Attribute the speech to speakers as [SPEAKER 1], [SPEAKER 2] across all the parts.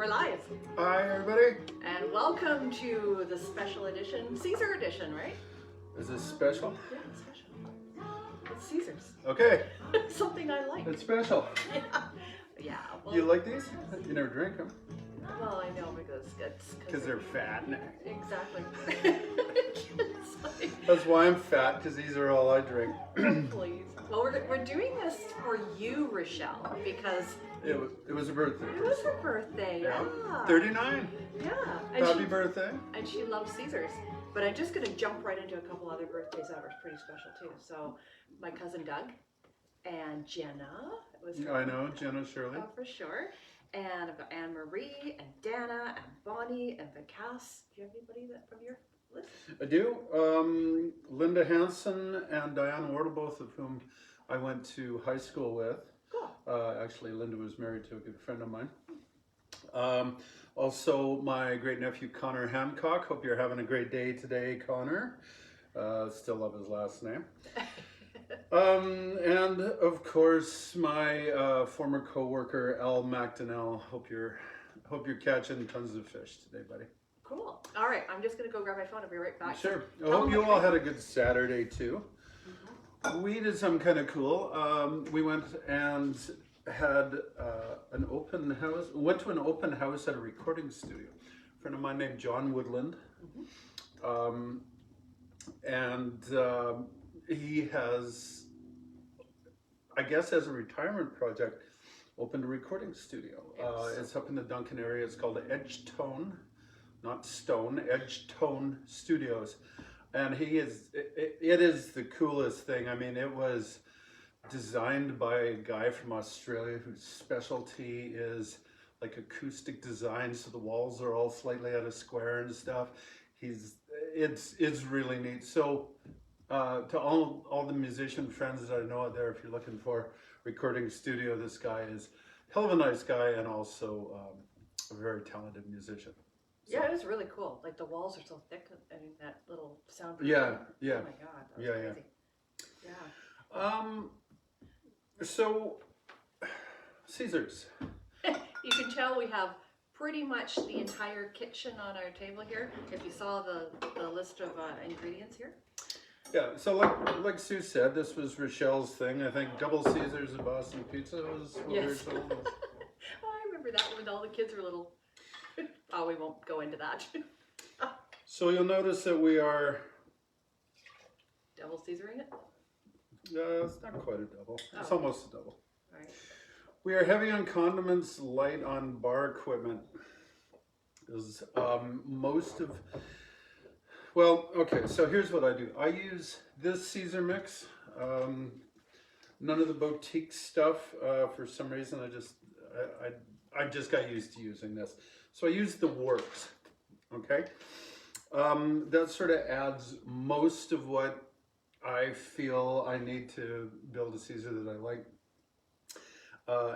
[SPEAKER 1] We're live.
[SPEAKER 2] Hi, everybody.
[SPEAKER 1] And welcome to the special edition, Caesar edition, right?
[SPEAKER 2] Is this special?
[SPEAKER 1] Yeah, it's special. It's Caesar's.
[SPEAKER 2] Okay.
[SPEAKER 1] Something I like.
[SPEAKER 2] It's special.
[SPEAKER 1] Yeah. Yeah. Well,
[SPEAKER 2] You like these? You never drink them.
[SPEAKER 1] Well, I know because it's
[SPEAKER 2] Because they're fat.
[SPEAKER 1] Exactly.
[SPEAKER 2] That's why I'm fat, because these are all I drink.
[SPEAKER 1] Oh, please. Well, we're doing this for you, Richele, because
[SPEAKER 2] It was a birthday.
[SPEAKER 1] it was her birthday. Yeah.
[SPEAKER 2] 39.
[SPEAKER 1] Yeah. And
[SPEAKER 2] Happy birthday.
[SPEAKER 1] And she loves Caesars. But I'm just going to jump right into a couple other birthdays that were pretty special too. So my cousin Doug and Jenna. Was her
[SPEAKER 2] I know, Jenna Shirley.
[SPEAKER 1] Oh, for sure. And I've got Anne Marie and Dana and Bonnie and Vikas. Do you have anybody that from your list?
[SPEAKER 2] I do. Linda Hansen and Diane Wardle, both of whom I went to high school with.
[SPEAKER 1] Cool.
[SPEAKER 2] Actually, Linda was married to a good friend of mine. Also, my great nephew Connor Hancock. Hope you're having a great day today, Connor. Still love his last name. And of course, my former co-worker Al McDonnell. Hope you're catching tons of fish today, buddy.
[SPEAKER 1] Cool. All right, I'm just gonna go grab my phone and be right back.
[SPEAKER 2] Sure. I hope you all had a good Saturday too. We did something kind of cool. We went and had an open house. Went to an open house at a recording studio. A friend of mine named John Woodland, and he has, I guess, as a retirement project, opened a recording studio.
[SPEAKER 1] Yes.
[SPEAKER 2] It's up in the Duncan area. It's called Edge Tone, not Stone. Edge Tone Studios. And it is the coolest thing. I mean, it was designed by a guy from Australia whose specialty is like acoustic design, so the walls are all slightly out of square and stuff. It's really neat. So to all the musician friends that I know out there, if you're looking for recording studio, this guy is a hell of a nice guy and also a very talented musician.
[SPEAKER 1] Yeah, it was really cool. Like the walls are so thick and that little sound.
[SPEAKER 2] Yeah.
[SPEAKER 1] Oh my god, that was crazy. Yeah.
[SPEAKER 2] So, Caesar's.
[SPEAKER 1] You can tell we have pretty much the entire kitchen on our table here. If you saw the list of ingredients here.
[SPEAKER 2] Yeah, so like Sue said, this was Richele's thing. I think double Caesars and Boston pizza was what we were told.
[SPEAKER 1] Oh, I remember that when all the kids were little. Oh, we won't go into that.
[SPEAKER 2] So you'll notice that we are...
[SPEAKER 1] Double Caesaring it?
[SPEAKER 2] it's not quite a double. It's almost a double.
[SPEAKER 1] All right.
[SPEAKER 2] We are heavy on condiments, light on bar equipment. Is most of... Well, okay, so here's what I do. I use this Caesar mix. None of the boutique stuff. For some reason, I just got used to using this. So I use the works, okay? That sort of adds most of what I feel I need to build a Caesar that I like.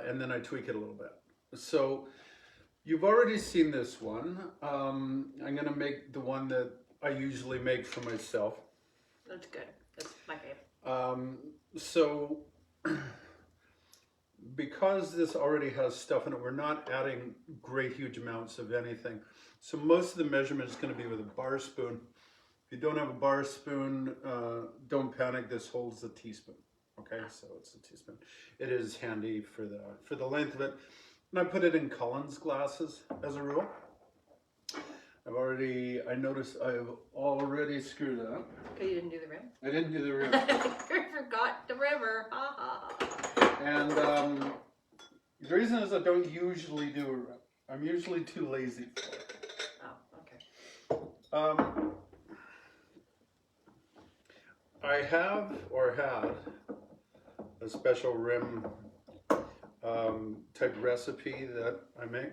[SPEAKER 2] And then I tweak it a little bit. So you've already seen this one. I'm gonna make the one that I usually make for myself.
[SPEAKER 1] That's good. That's my favorite.
[SPEAKER 2] So because this already has stuff in it, we're not adding great huge amounts of anything. So most of the measurement is going to be with a bar spoon. If you don't have a bar spoon, don't panic. This holds a teaspoon. Okay, so it's a teaspoon. It is handy for the length of it. And I put it in Collins glasses as a rule. I noticed I've already screwed it up.
[SPEAKER 1] Okay, you didn't do the rim?
[SPEAKER 2] I didn't do the rim.
[SPEAKER 1] I forgot the river. Ha ha.
[SPEAKER 2] And the reason is I don't usually do a rim. I'm usually too lazy for it.
[SPEAKER 1] Oh, okay.
[SPEAKER 2] I have or had a special rim type recipe that I make.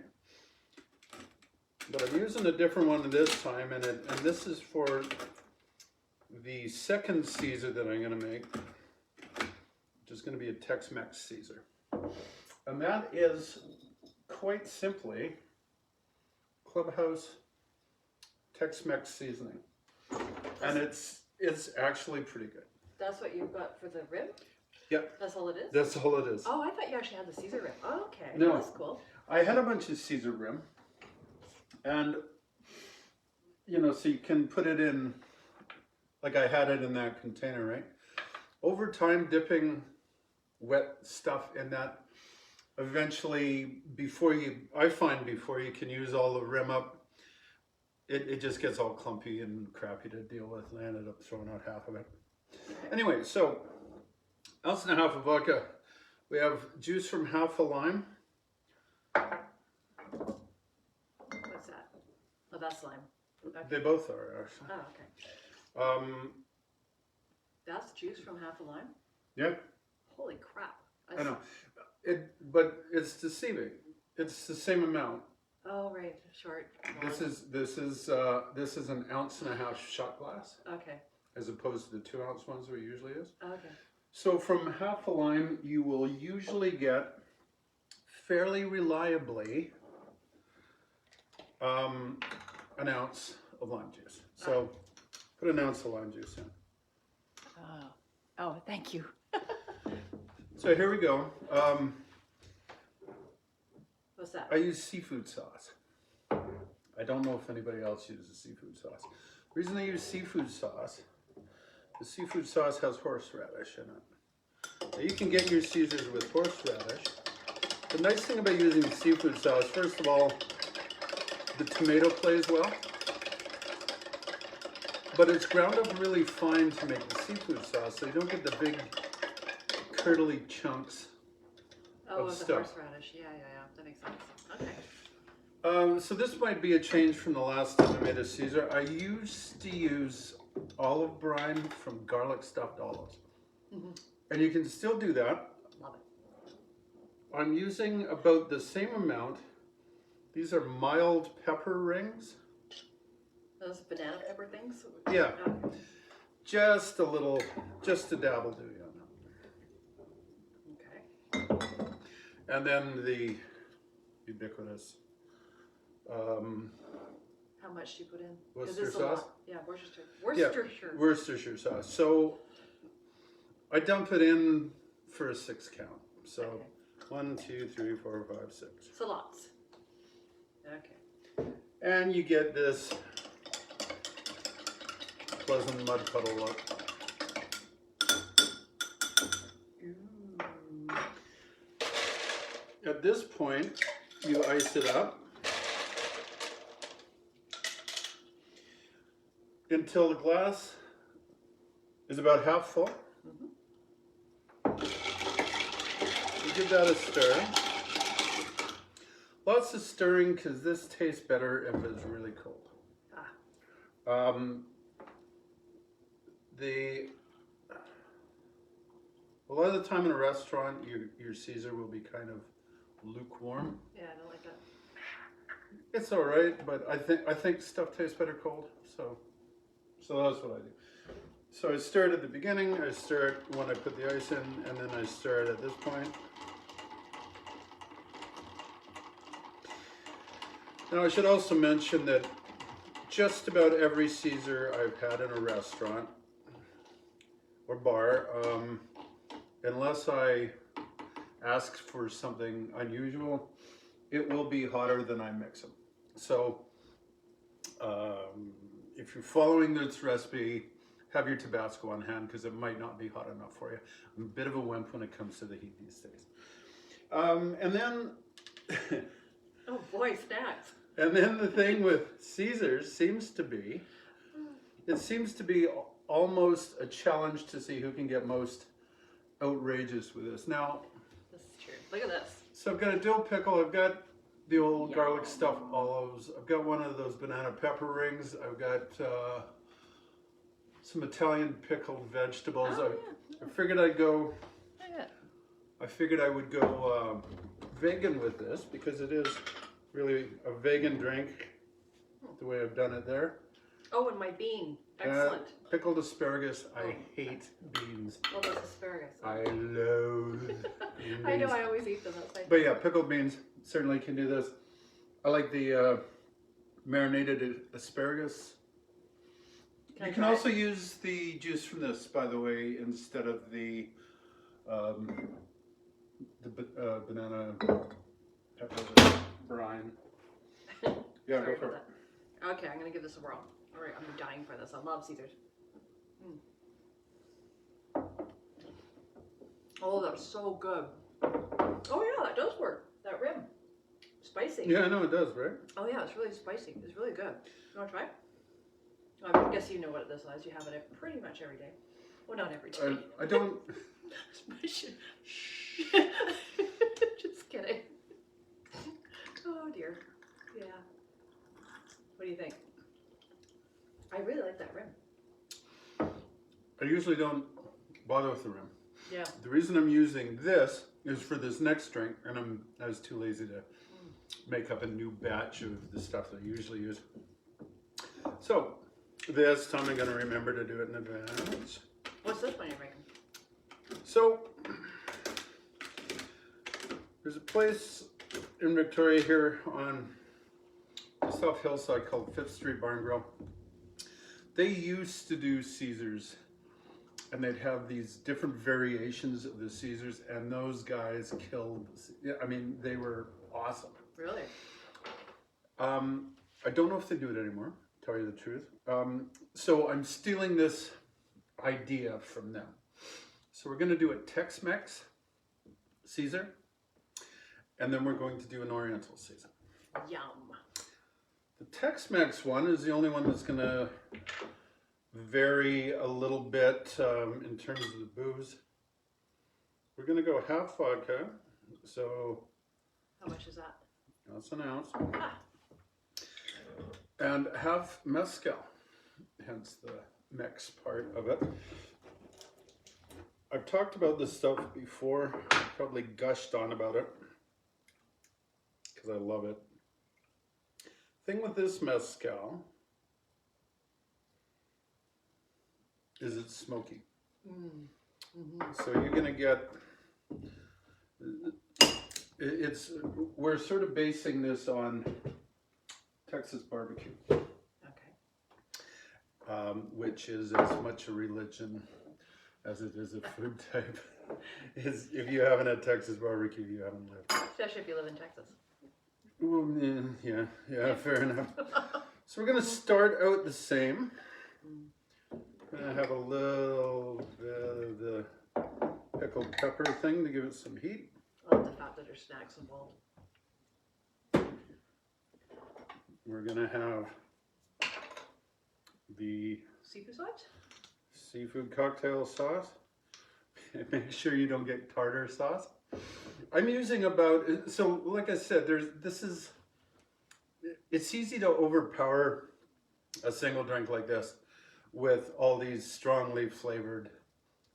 [SPEAKER 2] But I'm using a different one this time, and this is for the second Caesar that I'm going to make, which is going to be a Tex Mex Caesar. And that is quite simply Clubhouse Tex Mex seasoning. And it's actually pretty good.
[SPEAKER 1] That's what you've got for the rib?
[SPEAKER 2] Yep.
[SPEAKER 1] That's all it is?
[SPEAKER 2] That's all it is.
[SPEAKER 1] Oh, I thought you actually had the Caesar rib. Oh, okay.
[SPEAKER 2] No.
[SPEAKER 1] That's cool.
[SPEAKER 2] I had a bunch of Caesar rim. And, you know, so you can put it in, like I had it in that container, right? Over time, dipping wet stuff in that, eventually, I find before you can use all the rim up, it just gets all clumpy and crappy to deal with, and I ended up throwing out half of it. Anyway, so, ounce and a half of vodka. We have juice from half a lime.
[SPEAKER 1] What's that? Oh, that's lime. Okay.
[SPEAKER 2] They both are, actually.
[SPEAKER 1] Oh, okay. That's juice from half a lime?
[SPEAKER 2] Yeah.
[SPEAKER 1] Holy crap.
[SPEAKER 2] I know. But it's deceiving. It's the same amount.
[SPEAKER 1] Oh, right. Short.
[SPEAKER 2] This is an ounce and a half shot glass.
[SPEAKER 1] Okay.
[SPEAKER 2] As opposed to the 2 ounce ones where it usually is.
[SPEAKER 1] Okay.
[SPEAKER 2] So from half a lime, you will usually get fairly reliably an ounce of lime juice. So put an ounce of lime juice in.
[SPEAKER 1] Oh, thank you.
[SPEAKER 2] So here we go.
[SPEAKER 1] What's that?
[SPEAKER 2] I use seafood sauce. I don't know if anybody else uses seafood sauce. The reason I use seafood sauce, the seafood sauce has horseradish in it. Now you can get your Caesars with horseradish. The nice thing about using seafood sauce, first of all, the tomato plays well, but it's ground up really fine to make the seafood sauce, so you don't get the big curdly chunks
[SPEAKER 1] Oh,
[SPEAKER 2] of
[SPEAKER 1] the
[SPEAKER 2] stuff.
[SPEAKER 1] horseradish. Yeah. That makes sense. Okay.
[SPEAKER 2] So this might be a change from the last time I made a Caesar. I used to use olive brine from garlic stuffed olives.
[SPEAKER 1] Mm-hmm.
[SPEAKER 2] And you can still do that.
[SPEAKER 1] Love it.
[SPEAKER 2] I'm using about the same amount. These are mild pepper rings.
[SPEAKER 1] Those banana pepper things?
[SPEAKER 2] Yeah.
[SPEAKER 1] Okay.
[SPEAKER 2] Just a little, just a dabble do you on that.
[SPEAKER 1] Okay.
[SPEAKER 2] And then the ubiquitous
[SPEAKER 1] How much do you put in? 'Cause
[SPEAKER 2] Worcestershire
[SPEAKER 1] it's a
[SPEAKER 2] sauce?
[SPEAKER 1] lot. Yeah, Worcestershire.
[SPEAKER 2] Worcestershire sauce. So I dump it in for a 6 count. So
[SPEAKER 1] Okay.
[SPEAKER 2] 1, 2, 3, 4, 5, 6.
[SPEAKER 1] So lots. Okay.
[SPEAKER 2] And you get this pleasant mud puddle look.
[SPEAKER 1] Ooh.
[SPEAKER 2] At this point, you ice it up until the glass is about half full.
[SPEAKER 1] Mm-hmm.
[SPEAKER 2] You give that a stir. Lots of stirring because this tastes better if it's really cold. A lot of the time in a restaurant, your Caesar will be kind of lukewarm.
[SPEAKER 1] Yeah, I don't like that.
[SPEAKER 2] It's all right, but I think stuff tastes better cold. So that's what I do. So I stir it at the beginning. I stir it when I put the ice in, and then I stir it at this point. Now I should also mention that just about every Caesar I've had in a restaurant or bar, unless I ask for something unusual, it will be hotter than I mix them. So if you're following this recipe, have your Tabasco on hand because it might not be hot enough for you. I'm a bit of a wimp when it comes to the heat these days. And then
[SPEAKER 1] Oh boy, snacks.
[SPEAKER 2] And then the thing with Caesars seems to be almost a challenge to see who can get most outrageous with this. Now,
[SPEAKER 1] This is true. Look at this.
[SPEAKER 2] so I've got a dill pickle, I've got the old garlic stuffed olives, I've got one of those banana pepper rings, I've got some Italian pickled vegetables.
[SPEAKER 1] Oh,
[SPEAKER 2] I figured I'd go,
[SPEAKER 1] Yeah.
[SPEAKER 2] I figured I would go vegan with this because it is really a vegan drink, the way I've done it there.
[SPEAKER 1] Oh, and my bean. Excellent.
[SPEAKER 2] Pickled asparagus. I hate beans.
[SPEAKER 1] Well, those asparagus.
[SPEAKER 2] I loathe green
[SPEAKER 1] I know,
[SPEAKER 2] beans.
[SPEAKER 1] I always eat them. That's
[SPEAKER 2] But yeah, pickled beans certainly can do this. I like the marinated asparagus. You can also use the juice from this, by the way, instead of the banana pepper brine. Yeah,
[SPEAKER 1] Sorry
[SPEAKER 2] go for
[SPEAKER 1] about
[SPEAKER 2] it.
[SPEAKER 1] that. Okay, I'm gonna give this a whirl. All right, I'm dying for this. I love Caesars. Oh, that's so good. Oh yeah, that does work. That rim, spicy.
[SPEAKER 2] Yeah, I know it does, right?
[SPEAKER 1] Oh yeah, it's really spicy. It's really good. You want to try it? I guess you know what this is. You have it pretty much every day. Well, not every day.
[SPEAKER 2] I don't.
[SPEAKER 1] Just kidding. Oh dear. Yeah. What do you think? I really like that rim.
[SPEAKER 2] I usually don't bother with the rim.
[SPEAKER 1] Yeah.
[SPEAKER 2] The reason I'm using this is for this next drink, and I was too lazy to make up a new batch of the stuff that I usually use. So this time I'm going to remember to do it in advance.
[SPEAKER 1] What's this one you're making?
[SPEAKER 2] So there's a place in Victoria here on the South Hillside called 5th Street Bar and Grill. They used to do Caesars, and they'd have these different variations of the Caesars, and those guys killed. I mean, they were awesome.
[SPEAKER 1] Really?
[SPEAKER 2] I don't know if they do it anymore, to tell you the truth. So I'm stealing this idea from them. So we're going to do a Tex Mex Caesar, and then we're going to do an Oriental Caesar.
[SPEAKER 1] Yum.
[SPEAKER 2] The Tex Mex one is the only one that's going to vary a little bit in terms of the booze. We're going to go half vodka, so
[SPEAKER 1] How much is that?
[SPEAKER 2] that's an ounce,
[SPEAKER 1] Ah.
[SPEAKER 2] and half mezcal, hence the Mex part of it. I've talked about this stuff before, probably gushed on about it, because I love it. Thing with this mezcal is it's smoky. So you're gonna get, we're sort of basing this on Texas barbecue,
[SPEAKER 1] Okay.
[SPEAKER 2] which is as much a religion as it is a food type. If you haven't had Texas barbecue, you haven't lived.
[SPEAKER 1] Especially if you live in Texas.
[SPEAKER 2] Well, yeah, fair enough. So we're gonna start out the same. Gonna have a little bit of the pickled pepper thing to give it some heat.
[SPEAKER 1] I love the fact that there's snacks involved.
[SPEAKER 2] We're gonna have the
[SPEAKER 1] Seafood sauce?
[SPEAKER 2] seafood cocktail sauce. Make sure you don't get tartar sauce. I'm using about, so like I said, it's easy to overpower a single drink like this with all these strongly flavored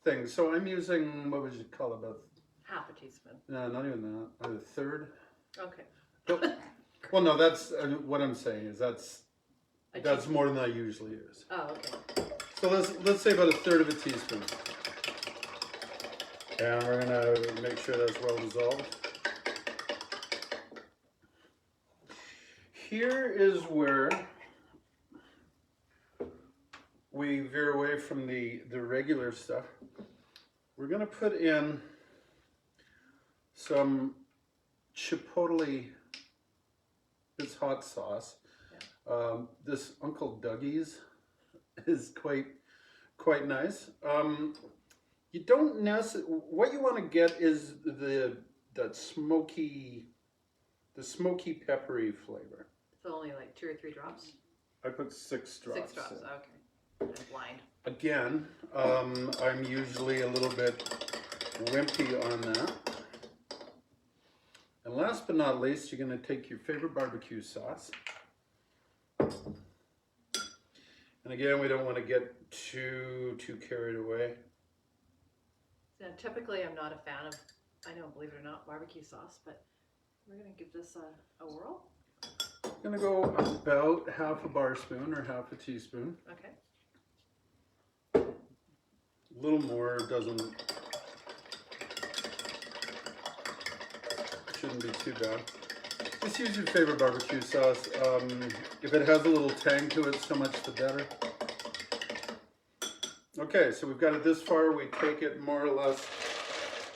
[SPEAKER 2] things. So I'm using, what would you call it, about,
[SPEAKER 1] Half a teaspoon.
[SPEAKER 2] no, not even that, a third.
[SPEAKER 1] Okay.
[SPEAKER 2] Well, no, that's what I'm saying is that's more than I usually use.
[SPEAKER 1] Oh, okay.
[SPEAKER 2] So let's say about a third of a teaspoon. And we're gonna make sure that's well dissolved. Here is where we veer away from the regular stuff. We're gonna put in some Chipotle, it's hot sauce.
[SPEAKER 1] Yeah.
[SPEAKER 2] This Uncle Dougie's is quite nice. You don't necessarily, what you want to get is the smoky peppery flavor.
[SPEAKER 1] So only like 2 or 3 drops?
[SPEAKER 2] I put 6 drops.
[SPEAKER 1] 6 drops,
[SPEAKER 2] in.
[SPEAKER 1] okay. I'm blind.
[SPEAKER 2] Again, I'm usually a little bit wimpy on that. And last but not least, you're going to take your favorite barbecue sauce. And again, we don't want to get too carried away.
[SPEAKER 1] Now, typically, I'm not a fan of, I know, believe it or not, barbecue sauce, but we're going to give this a whirl.
[SPEAKER 2] I'm going to go about half a bar spoon or half a teaspoon.
[SPEAKER 1] Okay.
[SPEAKER 2] A little more shouldn't be too bad. Just use your favorite barbecue sauce. If it has a little tang to it, so much the better. Okay, so we've got it this far. We take it more or less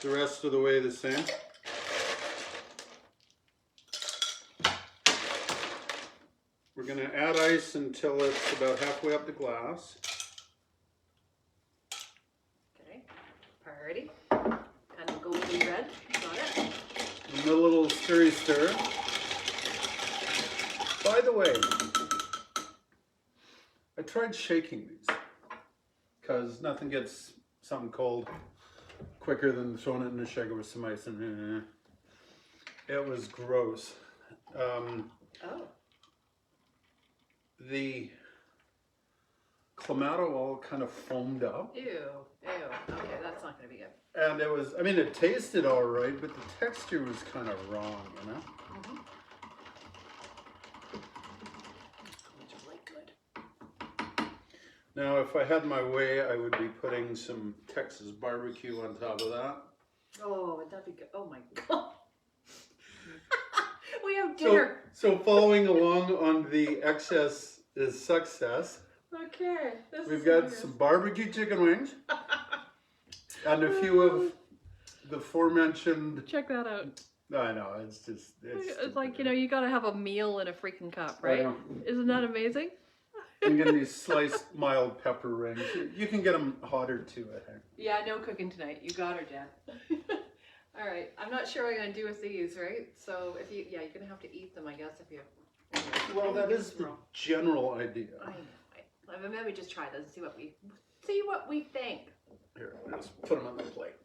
[SPEAKER 2] the rest of the way the same. We're going to add ice until it's about halfway up the glass.
[SPEAKER 1] Okay, alrighty. Kind of golden red. Got it.
[SPEAKER 2] And a little stirry stir. By the way, I tried shaking these because nothing gets something cold quicker than throwing it in a shaker with some ice. And it was gross.
[SPEAKER 1] Oh.
[SPEAKER 2] The Clamato all kind of foamed up.
[SPEAKER 1] Ew. Okay, that's not going to be good.
[SPEAKER 2] And it was, I mean, it tasted all right, but the texture was kind of wrong, you know?
[SPEAKER 1] Mm-hmm. Which is like good.
[SPEAKER 2] Now, if I had my way, I would be putting some Texas barbecue on top of that.
[SPEAKER 1] Oh, would that be good? Oh my God. We have dinner.
[SPEAKER 2] So following along on the excess is success.
[SPEAKER 1] Okay.
[SPEAKER 2] We've got some barbecue chicken wings and a few of the aforementioned.
[SPEAKER 3] Check that out.
[SPEAKER 2] I know, it's just.
[SPEAKER 3] It's like, you know, you gotta have a meal in a freaking cup, right?
[SPEAKER 2] I know.
[SPEAKER 3] Isn't that amazing?
[SPEAKER 2] And getting these sliced mild pepper rings. You can get them hotter too, I think.
[SPEAKER 1] Yeah, no cooking tonight. You got her, Dad. All right. I'm not sure what I'm going to do with these, right? So if you, you're going to have to eat them, I guess, if you.
[SPEAKER 2] Well, that is the general idea.
[SPEAKER 1] I know. Maybe just try this and see what we think.
[SPEAKER 2] Here, let's put them on the plate.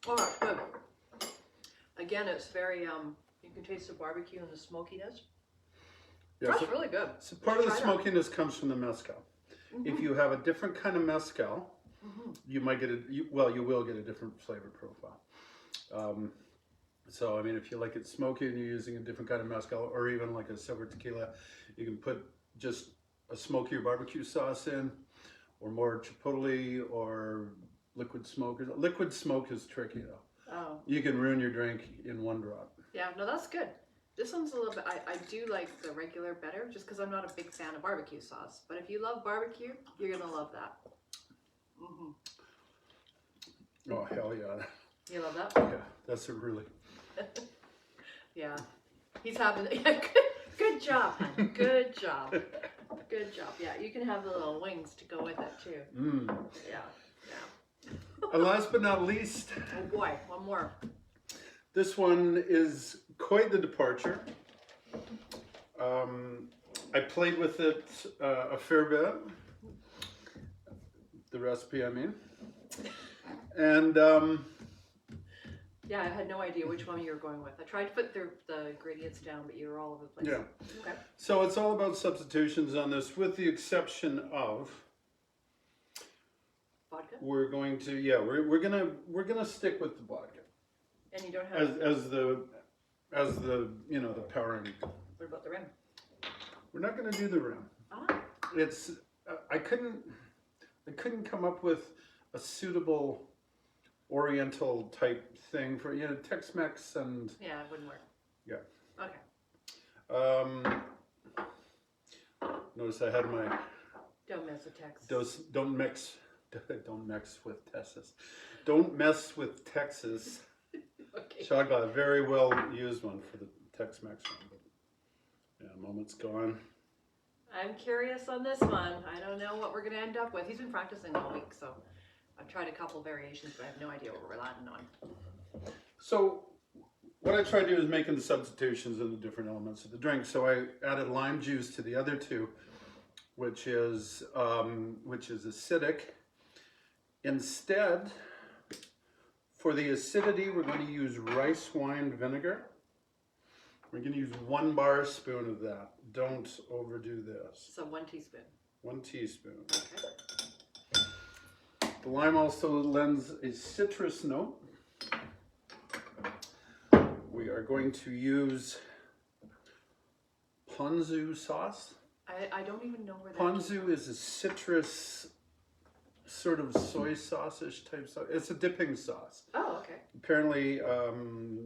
[SPEAKER 1] All right, good. Again, it's very you can taste the barbecue and the smokiness.
[SPEAKER 2] Yeah,
[SPEAKER 1] That's really good.
[SPEAKER 2] So part of the
[SPEAKER 1] Try that.
[SPEAKER 2] smokiness comes from the mezcal. If you have a different kind of mezcal, you might get you will get a different flavor profile. So, I mean, if you like it smoky and you're using a different kind of mezcal, or even like a silver tequila, you can put just a smokier barbecue sauce in, or more chipotle, or liquid smoke. Liquid smoke is tricky though.
[SPEAKER 1] Oh.
[SPEAKER 2] You can ruin your drink in one drop.
[SPEAKER 1] Yeah, no, that's good. This one's a little bit, I do like the regular better, just because I'm not a big fan of barbecue sauce. But if you love barbecue, you're going to love that.
[SPEAKER 2] Oh, hell yeah.
[SPEAKER 1] You love that?
[SPEAKER 2] Yeah, that's a really...
[SPEAKER 1] Yeah. He's having, yeah, good job, honey. Good job. Good job. Yeah, you can have the little wings to go with it too. Yeah.
[SPEAKER 2] And last but not least,
[SPEAKER 1] Oh boy, one more.
[SPEAKER 2] this one is quite the departure. I played with it a fair bit. The recipe, I mean. And
[SPEAKER 1] yeah, I had no idea which one you were going with. I tried to put the ingredients down, but you were all over the place.
[SPEAKER 2] yeah.
[SPEAKER 1] Okay.
[SPEAKER 2] So it's all about substitutions on this, with the exception of
[SPEAKER 1] Vodka?
[SPEAKER 2] we're going to we're gonna stick with the vodka
[SPEAKER 1] And you don't have,
[SPEAKER 2] as the you know, the powering.
[SPEAKER 1] what about the rim?
[SPEAKER 2] We're not gonna do the rim.
[SPEAKER 1] Ah,
[SPEAKER 2] It's I couldn't come up with a suitable Oriental type thing for, you know, Tex Mex and
[SPEAKER 1] yeah, it wouldn't work.
[SPEAKER 2] yeah.
[SPEAKER 1] Okay.
[SPEAKER 2] Notice I had my
[SPEAKER 1] Don't mess with Tex.
[SPEAKER 2] don't mix with Texas. Don't mess with Texas.
[SPEAKER 1] Okay.
[SPEAKER 2] Shotgun, a very well used one for the Tex Mex one. But yeah, moment's gone.
[SPEAKER 1] I'm curious on this one. I don't know what we're going to end up with. He's been practicing all week, so I've tried a couple variations, but I have no idea what we're landing on.
[SPEAKER 2] So what I tried to do is making the substitutions of the different elements of the drink. So I added lime juice to the other two, which is acidic. Instead, for the acidity, we're going to use rice wine vinegar. We're going to use 1 bar spoon of that. Don't overdo this.
[SPEAKER 1] So 1 teaspoon.
[SPEAKER 2] 1 teaspoon.
[SPEAKER 1] Okay.
[SPEAKER 2] The lime also lends a citrus note. We are going to use Ponzu sauce.
[SPEAKER 1] I don't even know where that
[SPEAKER 2] Ponzu is a citrus, sort of soy sauce-ish type sauce. It's a dipping sauce.
[SPEAKER 1] Oh, okay.
[SPEAKER 2] Apparently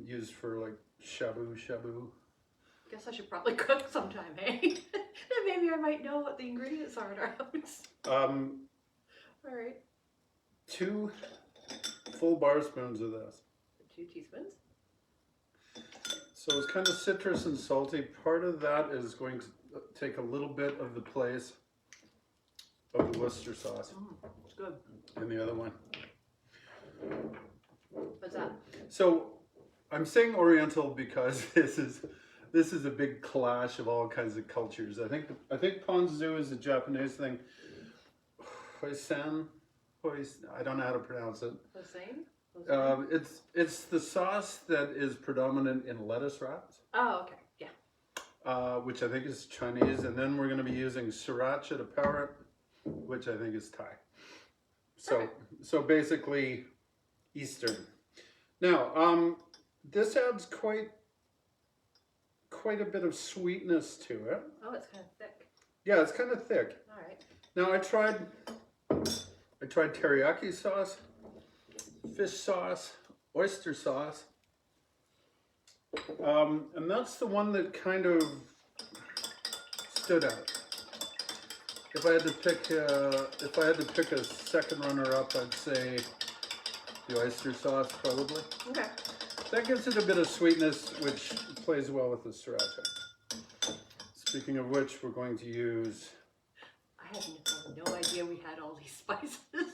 [SPEAKER 2] used for like shabu shabu.
[SPEAKER 1] Guess I should probably cook sometime, hey? Then maybe I might know what the ingredients are in our house. All right.
[SPEAKER 2] 2 full bar spoons of this.
[SPEAKER 1] 2 teaspoons.
[SPEAKER 2] So it's kind of citrus and salty. Part of that is going to take a little bit of the place of the Worcestershire sauce.
[SPEAKER 1] It's good.
[SPEAKER 2] And the other one.
[SPEAKER 1] What's that?
[SPEAKER 2] So I'm saying Oriental because this is a big clash of all kinds of cultures. I think Ponzu is a Japanese thing. Hoisin, I don't know how to pronounce it.
[SPEAKER 1] The same?
[SPEAKER 2] It's the sauce that is predominant in lettuce wraps.
[SPEAKER 1] Oh, okay. Yeah.
[SPEAKER 2] Which I think is Chinese, and then we're going to be using sriracha to power it, which I think is Thai. So basically Eastern. Now, this adds quite a bit of sweetness to it.
[SPEAKER 1] Oh, it's kind of thick.
[SPEAKER 2] Yeah, it's kind of thick.
[SPEAKER 1] All right.
[SPEAKER 2] Now I tried teriyaki sauce, fish sauce, oyster sauce, and that's the one that kind of stood out. If I had to pick a second runner-up, I'd say the oyster sauce probably.
[SPEAKER 1] Okay.
[SPEAKER 2] That gives it a bit of sweetness, which plays well with the sriracha. Speaking of which, we're going to use.
[SPEAKER 1] I had no idea we had all these spices and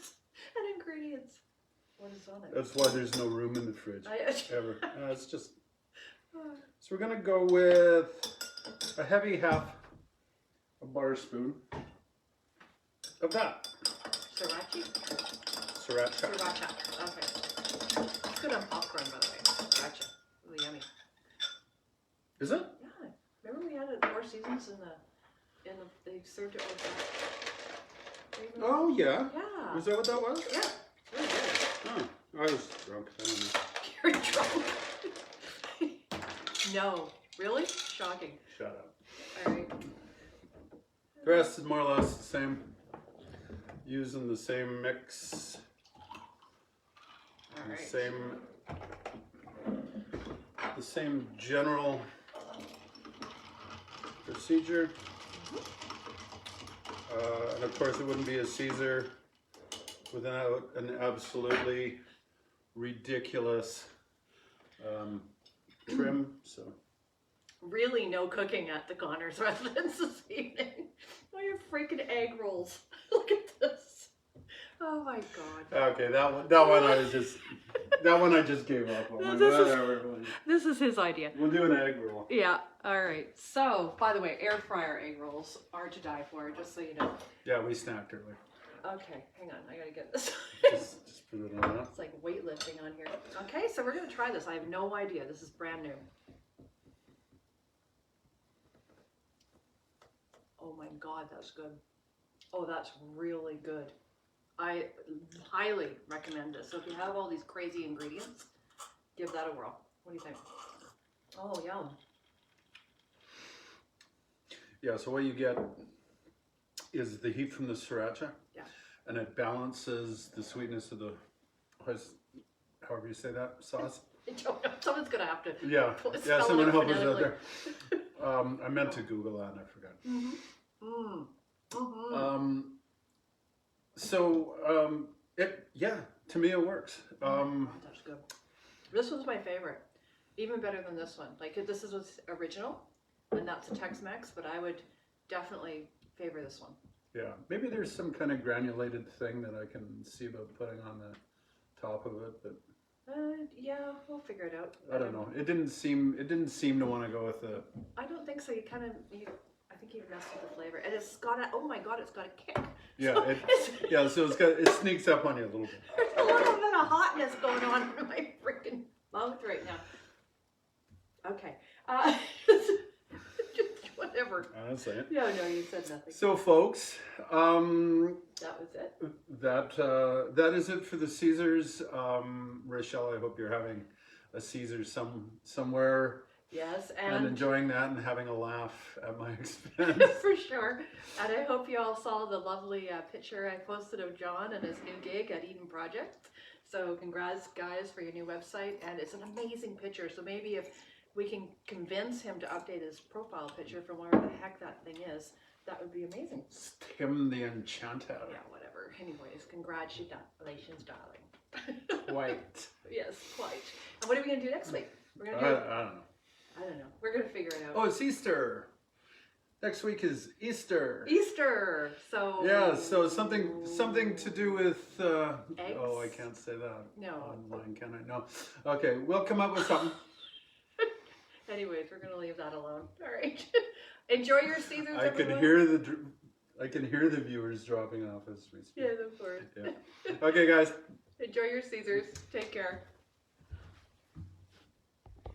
[SPEAKER 1] ingredients. What is on it?
[SPEAKER 2] That's why there's no room in the fridge ever. It's just.
[SPEAKER 1] Oh.
[SPEAKER 2] So we're gonna go with a heavy half a bar spoon of that.
[SPEAKER 1] Sriracha?
[SPEAKER 2] Sriracha.
[SPEAKER 1] Sriracha. Okay. It's good on popcorn, by the way. Sriracha. Really yummy.
[SPEAKER 2] Is it?
[SPEAKER 1] Yeah. Remember we had it at Four Seasons they served it with that. Do you remember?
[SPEAKER 2] Oh yeah.
[SPEAKER 1] Yeah.
[SPEAKER 2] Was that what that was?
[SPEAKER 1] Yeah. Really good.
[SPEAKER 2] Oh, I was drunk. I don't know.
[SPEAKER 1] You're drunk. No. Really? Shocking.
[SPEAKER 2] Shut up.
[SPEAKER 1] All right.
[SPEAKER 2] The rest is more or less the same. Using the same mix.
[SPEAKER 1] All right.
[SPEAKER 2] The same general procedure. And of course it wouldn't be a Caesar without an absolutely ridiculous trim. So
[SPEAKER 1] Really no cooking at the Connors residence this evening. Oh, your freaking egg rolls. Look at this. Oh my god.
[SPEAKER 2] okay, that one I just gave up on.
[SPEAKER 3] No,
[SPEAKER 2] Like,
[SPEAKER 3] this is-
[SPEAKER 2] whatever.
[SPEAKER 3] This is his idea.
[SPEAKER 2] We'll do an egg roll.
[SPEAKER 3] Yeah, alright. So, by the way, air fryer egg rolls are to die for, just so you know.
[SPEAKER 2] Yeah, we snacked earlier.
[SPEAKER 1] Okay, hang on. I gotta get this.
[SPEAKER 2] Just put it on that.
[SPEAKER 1] It's like weightlifting on here. Okay, so we're gonna try this. I have no idea. This is brand new. Oh my god, that's good. Oh, that's really good. I highly recommend this. So if you have all these crazy ingredients, give that a whirl. What do you think? Oh, yum.
[SPEAKER 2] Yeah, so what you get is the heat from the sriracha.
[SPEAKER 1] Yeah.
[SPEAKER 2] And it balances the sweetness of the, however you say that, sauce.
[SPEAKER 1] I don't know. Someone's gonna have to.
[SPEAKER 2] Yeah,
[SPEAKER 1] spell
[SPEAKER 2] someone
[SPEAKER 1] it
[SPEAKER 2] help us out
[SPEAKER 1] phonetically.
[SPEAKER 2] there. I meant to Google that and I forgot.
[SPEAKER 1] Mm-hmm. Mm-hmm.
[SPEAKER 2] To me it works.
[SPEAKER 1] Oh, that's good. This one's my favorite. Even better than this one. Like, this is what's original, and that's a Tex Mex, but I would definitely favor this one.
[SPEAKER 2] Yeah, maybe there's some kind of granulated thing that I can see about putting on the top of it, but
[SPEAKER 1] Yeah, we'll figure it out.
[SPEAKER 2] I don't know. It didn't seem to want to go with the.
[SPEAKER 1] I don't think so. I think you messed with the flavor, and it's got a. Oh my god, it's got a kick.
[SPEAKER 2] Yeah,
[SPEAKER 1] So
[SPEAKER 2] so it sneaks up on you a little bit.
[SPEAKER 1] there's a little bit of hotness going on in my freaking mouth right now. Okay. Whatever.
[SPEAKER 2] That's it.
[SPEAKER 1] No, you said nothing.
[SPEAKER 2] So, folks,
[SPEAKER 1] That was it.
[SPEAKER 2] that is it for the Caesars. Richele, I hope you're having a Caesar somewhere
[SPEAKER 1] Yes,
[SPEAKER 2] and
[SPEAKER 1] and
[SPEAKER 2] enjoying that and having a laugh at my expense.
[SPEAKER 1] for sure. And I hope you all saw the lovely picture I posted of John and his new gig at Eden Project. So congrats, guys, for your new website. And it's an amazing picture. So maybe if we can convince him to update his profile picture from wherever the heck that thing is, that would be amazing.
[SPEAKER 2] It's Tim the Enchanter.
[SPEAKER 1] Yeah, whatever. Anyways, congratulations, darling.
[SPEAKER 2] Quite.
[SPEAKER 1] Yes, quite. And what are we going to do next week? We're going
[SPEAKER 2] I
[SPEAKER 1] to do...
[SPEAKER 2] don't know. Oh, it's Easter. Next week is Easter.
[SPEAKER 1] Easter. So
[SPEAKER 2] Yeah, so something to do with
[SPEAKER 1] eggs?
[SPEAKER 2] oh, I can't say that.
[SPEAKER 1] No.
[SPEAKER 2] Online, can I? No. Okay, we'll come up with something.
[SPEAKER 1] Anyways, we're gonna leave that alone. All right. Enjoy your Caesars,
[SPEAKER 2] I can
[SPEAKER 1] everyone.
[SPEAKER 2] hear the viewers dropping off as we speak.
[SPEAKER 1] Yeah, of course.
[SPEAKER 2] Yeah. Okay, guys.
[SPEAKER 1] Enjoy your Caesars. Take care.